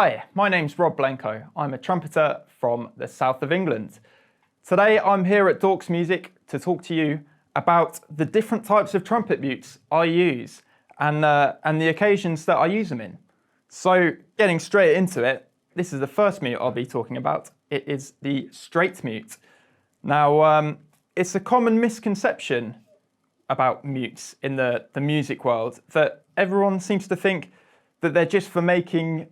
Hi, my name's Rob Blanco. I'm a trumpeter from the south of England. Today I'm here at Dorks Music to talk to you about the different types of trumpet mutes I use and the occasions that I use them in. So getting straight into it, this is the first mute I'll be talking about. It is the straight mute. Now, it's a common misconception about mutes in the music world that everyone seems to think that they're just for making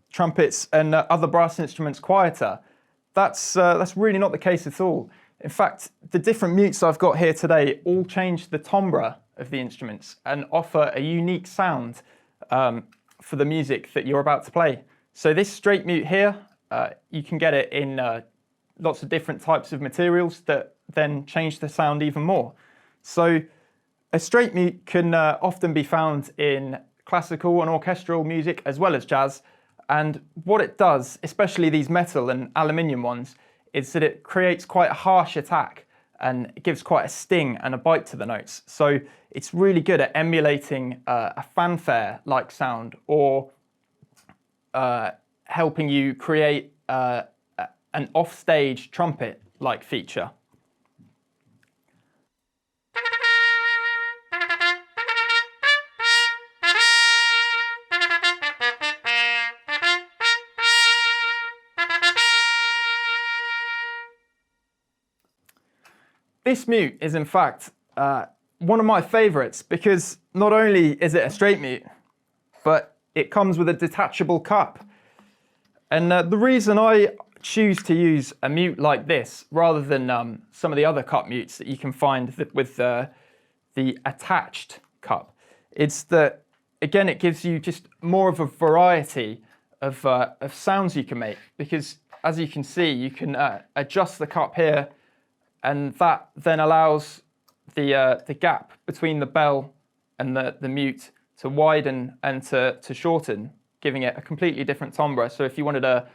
trumpets and other brass instruments quieter. That's really not the case at all. In fact, the different mutes I've got here today all change the timbre of the instruments and offer a unique sound for the music that you're about to play. So this straight mute here, you can get it in lots of different types of materials that then change the sound even more. So a straight mute can often be found in classical and orchestral music as well as jazz, and what it does, especially these metal and aluminium ones, is that it creates quite a harsh attack and it gives quite a sting and a bite to the notes. So it's really good at emulating a fanfare-like sound or helping you create an offstage trumpet-like feature. This mute is in fact one of my favourites because not only is it a straight mute, but it comes with a detachable cup. And the reason I choose to use a mute like this rather than some of the other cup mutes that you can find with the attached cup, it's that, again, it gives you just more of a variety of sounds you can make, because as you can see, you can adjust the cup here, and that then allows the gap between the bell and the mute to widen and to shorten, giving it a completely different timbre. So if you wanted a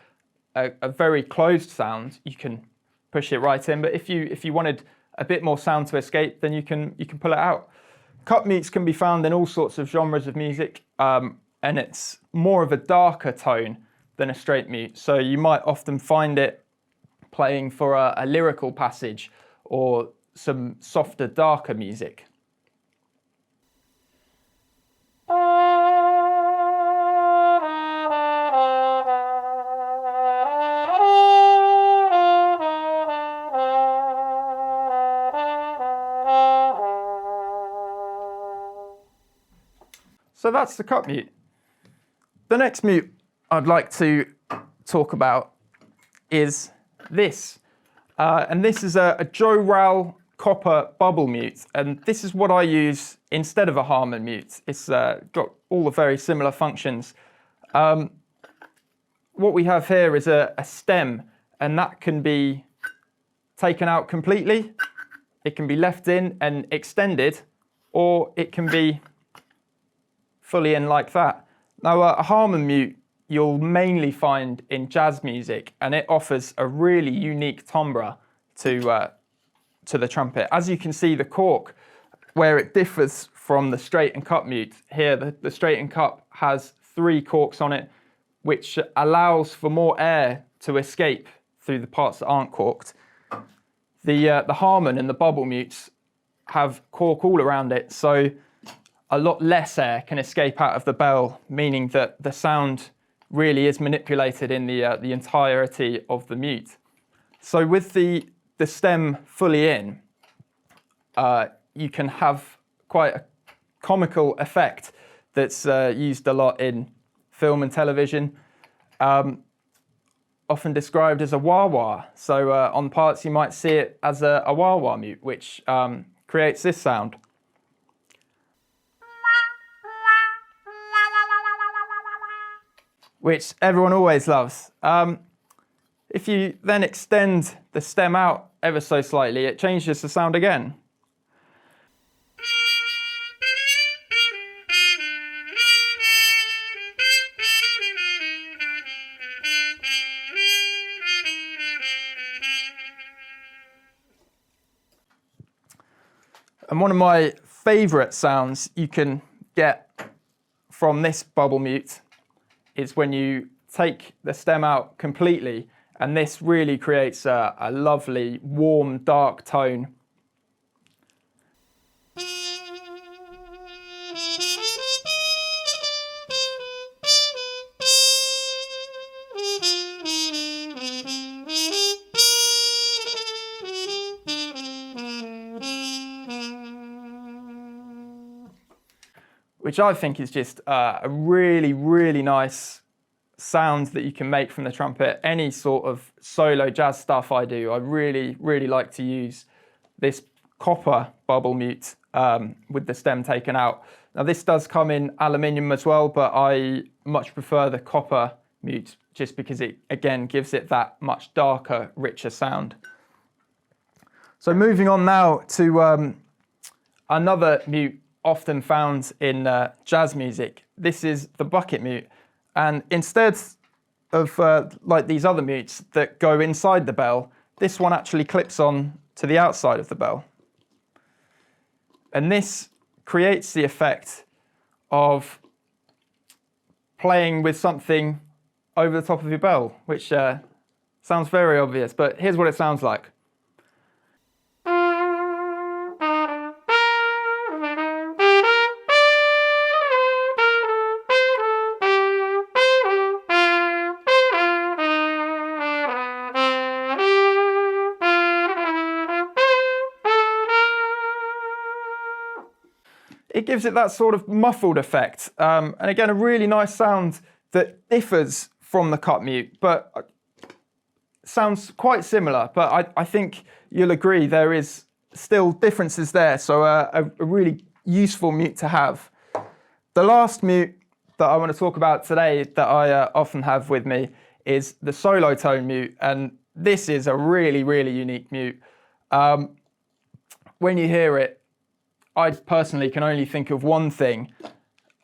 very closed sound, you can push it right in. But if you wanted a bit more sound to escape, then you can pull it out. Cup mutes can be found in all sorts of genres of music, and it's more of a darker tone than a straight mute. So you might often find it playing for a lyrical passage or some softer, darker music. So that's the cup mute. The next mute I'd like to talk about is this. And this is a Joe Rowell copper bubble mute. And this is what I use instead of a Harman mute. It's got all the very similar functions. What we have here is a stem, and that can be taken out completely. It can be left in and extended, or it can be fully in like that. Now, a Harman mute you'll mainly find in jazz music, and it offers a really unique timbre to the trumpet. As you can see, the cork, where it differs from the straight and cup mute, here the straight and cup has 3 corks on it, which allows for more air to escape through the parts that aren't corked. The Harman and the bubble mutes have cork all around it, so a lot less air can escape out of the bell, meaning that the sound really is manipulated in the entirety of the mute. So with the stem fully in, you can have quite a comical effect that's used a lot in film and television, often described as a wah-wah. So on parts you might see it as a wah-wah mute, which creates this sound. Which everyone always loves. If you then extend the stem out ever so slightly, it changes the sound again. And one of my favourite sounds you can get from this bubble mute is when you take the stem out completely, and this really creates a lovely, warm, dark tone. Which I think is just a really, really nice sound that you can make from the trumpet. Any sort of solo jazz stuff I do, I really, really like to use this copper bubble mute with the stem taken out. Now this does come in aluminium as well, but I much prefer the copper mute just because it, again, gives it that much darker, richer sound. So moving on now to another mute often found in jazz music. This is the bucket mute, and instead of like these other mutes that go inside the bell, this one actually clips on to the outside of the bell, and this creates the effect of playing with something over the top of your bell, which sounds very obvious, but here's what it sounds like. It gives it that sort of muffled effect, and again, a really nice sound that differs from the cut mute, but sounds quite similar. But I think you'll agree there is still differences there, so a really useful mute to have. The last mute that I want to talk about today that I often have with me is the solo tone mute, and this is a really, really unique mute. When you hear it, I personally can only think of one thing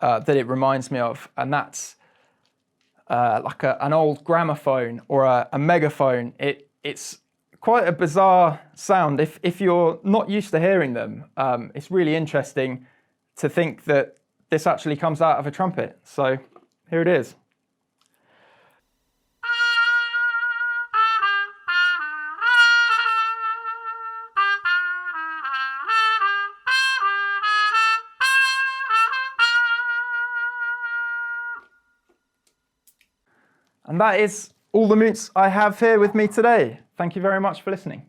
that it reminds me of, and that's like an old gramophone or a megaphone. It's quite a bizarre sound. If you're not used to hearing them, it's really interesting to think that this actually comes out of a trumpet. So here it is. And that is all the mutes I have here with me today. Thank you very much for listening.